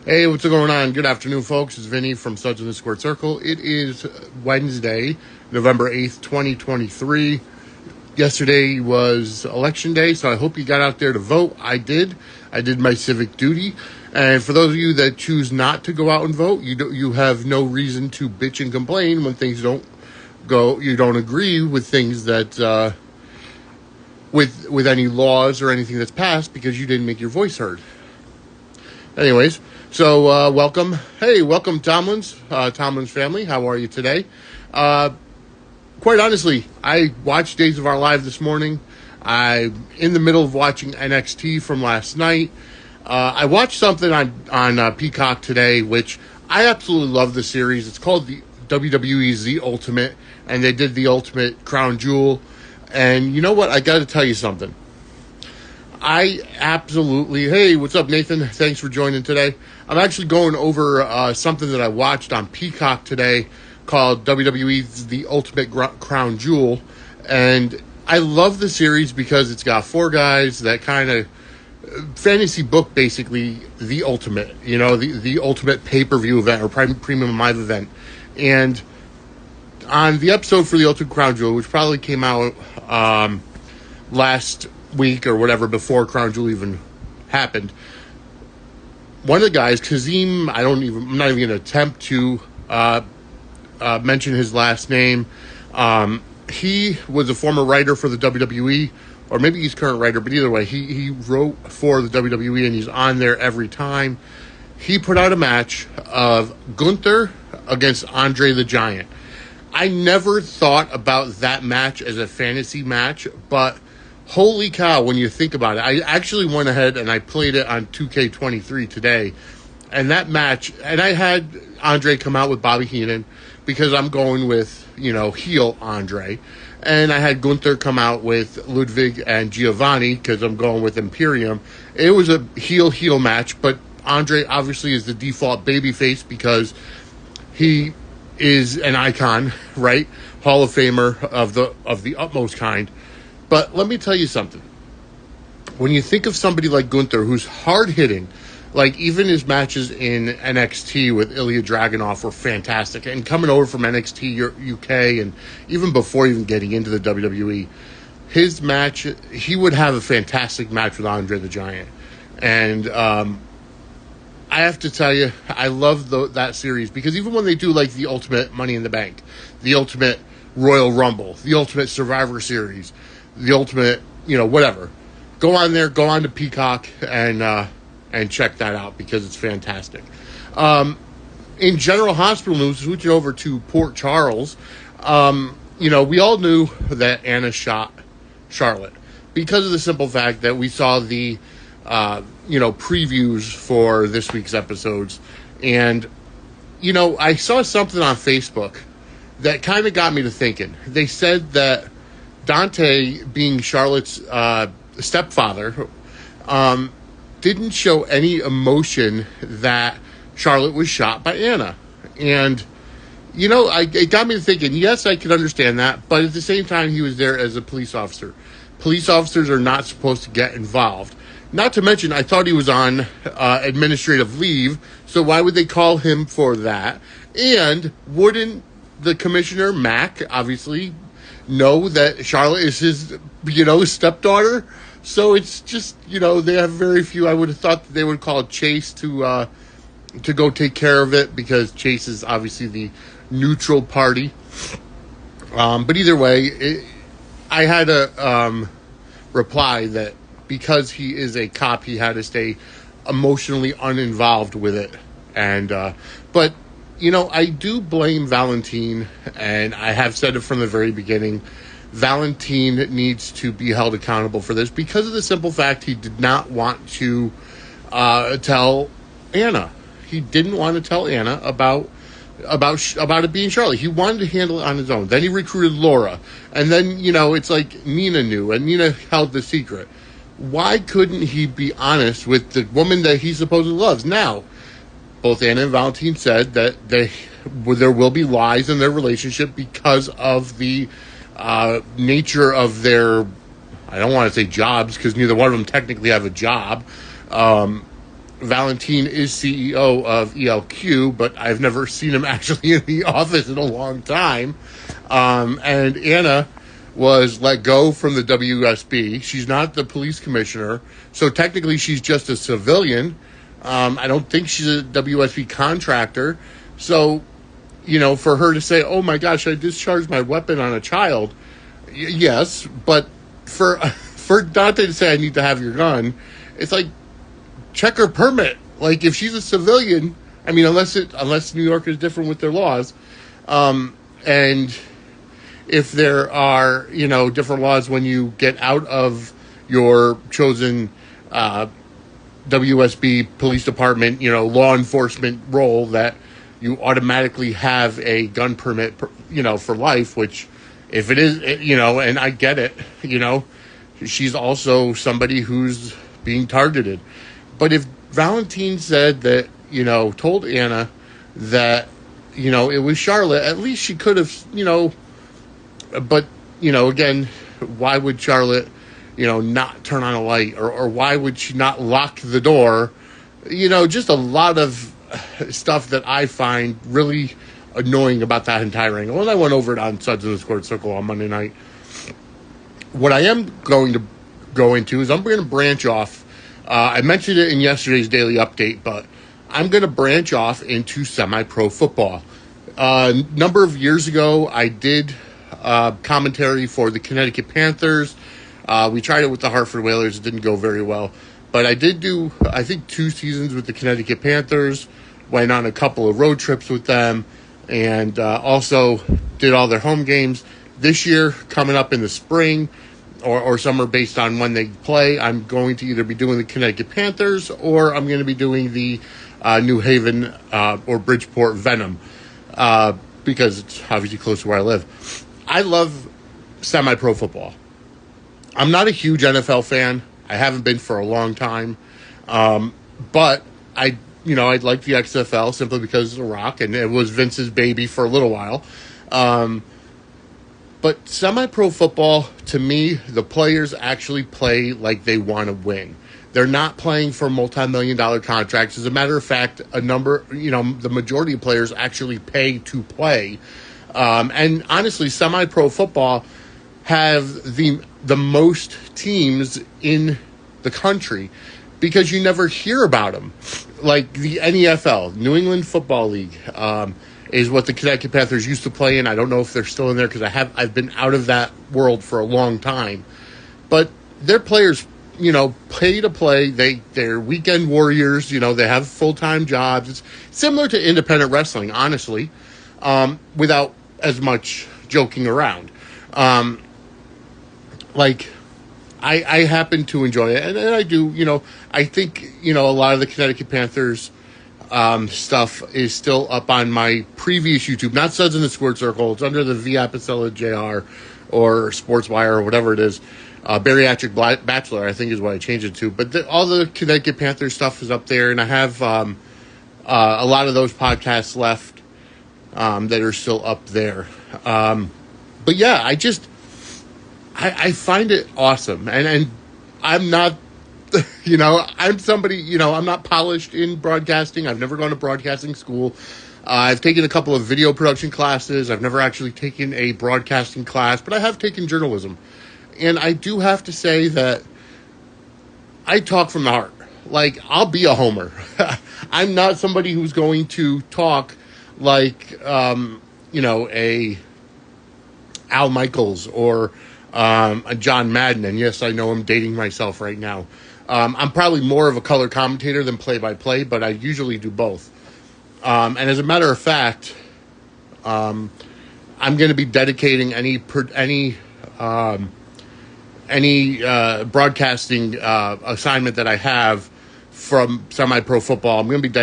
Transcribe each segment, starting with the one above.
Hey, what's going on? Good afternoon, folks. It's Vinny from Suds in the Squared Circle. It is Wednesday, November 8th, 2023. Yesterday was election day, so I hope you got out there to vote. I did. I did my civic duty. And for those of you that choose not to go out and vote, you have no reason to bitch and complain when things don't go. You don't agree with things that with any laws or anything that's passed because you didn't make your voice heard. Anyways, so welcome. Hey, welcome, Tomlin's family. How are you today? Quite honestly, I watched Days of Our Lives this morning. I'm in the middle of watching NXT from last night. I watched something on Peacock today, which I absolutely love the series. It's called the WWE's The Ultimate, and they did the Ultimate Crown Jewel. And you know what? I got to tell you something. Hey, what's up, Nathan? Thanks for joining today. I'm actually going over something that I watched on Peacock today called WWE's The Ultimate Crown Jewel. And I love the series because it's got four guys that kind of fantasy book, basically, the ultimate, the ultimate pay-per-view event or premium live event. And on the episode for The Ultimate Crown Jewel, which probably came out last week or whatever before Crown Jewel even happened, one of the guys, Kazim, I'm not even going to attempt to mention his last name. He was a former writer for the WWE, or maybe he's current writer, but either way, he wrote for the WWE and he's on there every time. He put out a match of Gunther against Andre the Giant. I never thought about that match as a fantasy match, but holy cow, when you think about it. I actually went ahead and I played it on 2K23 today. And that match, and I had Andre come out with Bobby Heenan because I'm going with, heel Andre. And I had Gunther come out with Ludwig and Giovanni because I'm going with Imperium. It was a heel match, but Andre obviously is the default babyface because he is an icon, right? Hall of Famer of the utmost kind. But let me tell you something. When you think of somebody like Gunther, who's hard-hitting, like even his matches in NXT with Ilya Dragunov were fantastic. And coming over from NXT UK and even before even getting into the WWE, his match, he would have a fantastic match with Andre the Giant. And I have to tell you, I love that series because even when they do like the Ultimate Money in the Bank, the Ultimate Royal Rumble, the Ultimate Survivor Series, the Ultimate, whatever. Go on there, go on to Peacock and check that out because it's fantastic. In General Hospital news, switching over to Port Charles, we all knew that Anna shot Charlotte because of the simple fact that we saw the, previews for this week's episodes. And, I saw something on Facebook that kind of got me to thinking. They said that Dante, being Charlotte's stepfather, didn't show any emotion that Charlotte was shot by Anna. And, it got me to thinking, yes, I could understand that, but at the same time, he was there as a police officer. Police officers are not supposed to get involved. Not to mention, I thought he was on administrative leave, so why would they call him for that? And wouldn't the commissioner, Mac, obviously, know that Charlotte is his, stepdaughter? So it's just, they have very few. I would have thought that they would call Chase to go take care of it because Chase is obviously the neutral party. But either way, I had a reply that because he is a cop, he had to stay emotionally uninvolved with it. And but I do blame Valentine, and I have said it from the very beginning. Valentine needs to be held accountable for this because of the simple fact he did not want to tell Anna. He didn't want to tell Anna about it being Charlotte. He wanted to handle it on his own. Then he recruited Laura, and then it's like Nina knew, and Nina held the secret. Why couldn't he be honest with the woman that he supposedly loves? Now, both Anna and Valentine said that there will be lies in their relationship because of the nature of their, I don't want to say jobs because neither one of them technically have a job, Valentin is CEO of ELQ, but I've never seen him actually in the office in a long time. And Anna was let go from the WSB. She's not the police commissioner, so technically she's just a civilian. I don't think she's a WSB contractor. So, for her to say, oh my gosh, I discharged my weapon on a child. Yes, but for Dante to say I need to have your gun, it's like, check her permit. Like, if she's a civilian, I mean, unless New York is different with their laws, and if there are, different laws when you get out of your chosen WSB police department, law enforcement role, that you automatically have a gun permit, for life, which if it is, and I get it, she's also somebody who's being targeted. But if Valentin said that, told Anna that, it was Charlotte, at least she could have, but, again, why would Charlotte, not turn on a light, or why would she not lock the door? Just a lot of stuff that I find really annoying about that entire angle. And I went over it on Suds in the Squared Circle on Monday night. What I am going to go into is I'm going to branch off. I mentioned it in yesterday's daily update, but I'm going to branch off into semi-pro football. A number of years ago, I did commentary for the Connecticut Panthers. We tried it with the Hartford Whalers. It didn't go very well. But I did do, I think, 2 seasons with the Connecticut Panthers, went on a couple of road trips with them, and also did all their home games. This year, coming up in the spring or summer based on when they play, I'm going to either be doing the Connecticut Panthers or I'm going to be doing the New Haven or Bridgeport Venom because it's obviously close to where I live. I love semi-pro football. I'm not a huge NFL fan. I haven't been for a long time. But I'd like the XFL simply because it's a rock, and it was Vince's baby for a little while. But semi-pro football, to me, the players actually play like they want to win. They're not playing for multi-million-dollar contracts. As a matter of fact, the majority of players actually pay to play. And honestly, semi-pro football have the most teams in the country because you never hear about them. Like the NEFL, New England Football League, is what the Connecticut Panthers used to play in. I don't know if they're still in there because I've been out of that world for a long time. But their players, pay to play. They're weekend warriors. They have full-time jobs. It's similar to independent wrestling, honestly, without as much joking around. I happen to enjoy it, and I do, I think, a lot of the Connecticut Panthers stuff is still up on my previous YouTube, not Suds in the Squared Circle. It's under the V. Apicella JR or SportsWire or whatever it is. Bariatric Bachelor, I think is what I changed it to. But all the Connecticut Panthers stuff is up there, and I have a lot of those podcasts left that are still up there. But yeah, I find it awesome, and I'm not, I'm somebody, I'm not polished in broadcasting. I've never gone to broadcasting school. I've taken a couple of video production classes. I've never actually taken a broadcasting class, but I have taken journalism. And I do have to say that I talk from the heart. Like, I'll be a homer. I'm not somebody who's going to talk like, a Al Michaels or a John Madden. And yes, I know I'm dating myself right now. I'm probably more of a color commentator than play-by-play, but I usually do both. And as a matter of fact, I'm going to be dedicating any broadcasting assignment that I have from semi-pro football. I'm going to be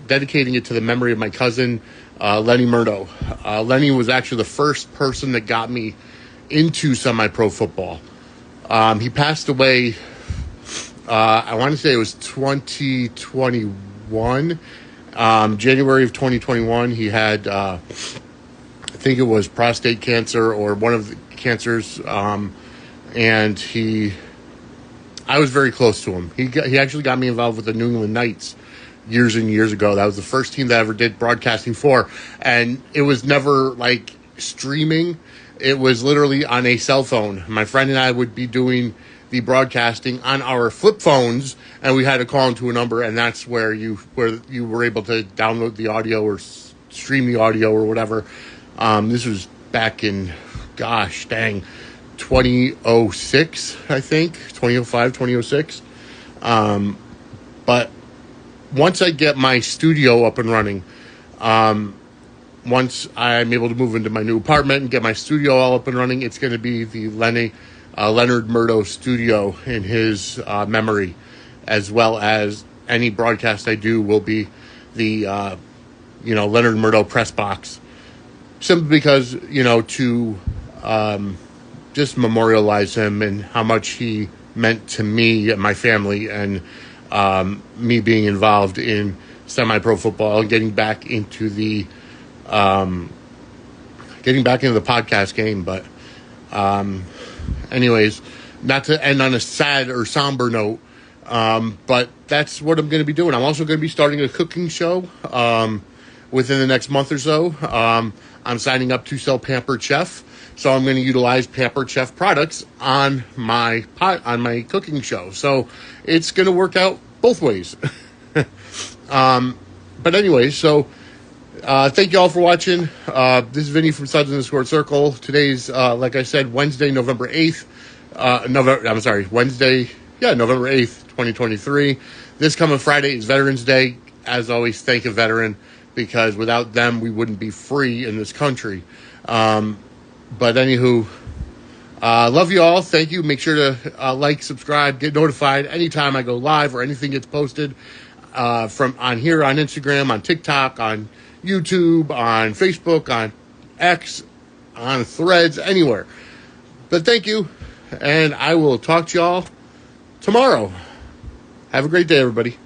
dedicating it to the memory of my cousin, Lenny Murdo. Lenny was actually the first person that got me into semi-pro football. He passed away, I want to say it was 2021. January of 2021, he had, I think it was prostate cancer or one of the cancers, and I was very close to him. He actually got me involved with the New England Knights years and years ago. That was the first team that I ever did broadcasting for. And it was never like streaming. It was literally on a cell phone. My friend and I would be doing the broadcasting on our flip phones, and we had to call into a number, and that's where you were able to download the audio or stream the audio or whatever. This was back in, 2006, I think, 2005, 2006. But once I get my studio up and running, once I'm able to move into my new apartment and get my studio all up and running, it's going to be the Leonard Murdo studio in his memory, as well as any broadcast I do will be the Leonard Murdo press box, simply because to just memorialize him and how much he meant to me and my family, and me being involved in semi-pro football and getting back into the podcast game. But anyways, not to end on a sad or somber note, but that's what I'm going to be doing. I'm also going to be starting a cooking show within the next month or so. I'm signing up to sell Pampered Chef, so I'm going to utilize Pampered Chef products on my cooking show. So it's going to work out both ways. But anyway, so thank you all for watching. This is Vinny from Suds in the Squared Circle. Today's, like I said, Wednesday, November 8th. November 8th, 2023. This coming Friday is Veterans Day. As always, thank a veteran, because without them, we wouldn't be free in this country. But anywho, love you all. Thank you. Make sure to like, subscribe, get notified anytime I go live or anything gets posted from on here, on Instagram, on TikTok, on YouTube, on Facebook, on X, on Threads, anywhere. But thank you, and I will talk to y'all tomorrow. Have a great day, everybody.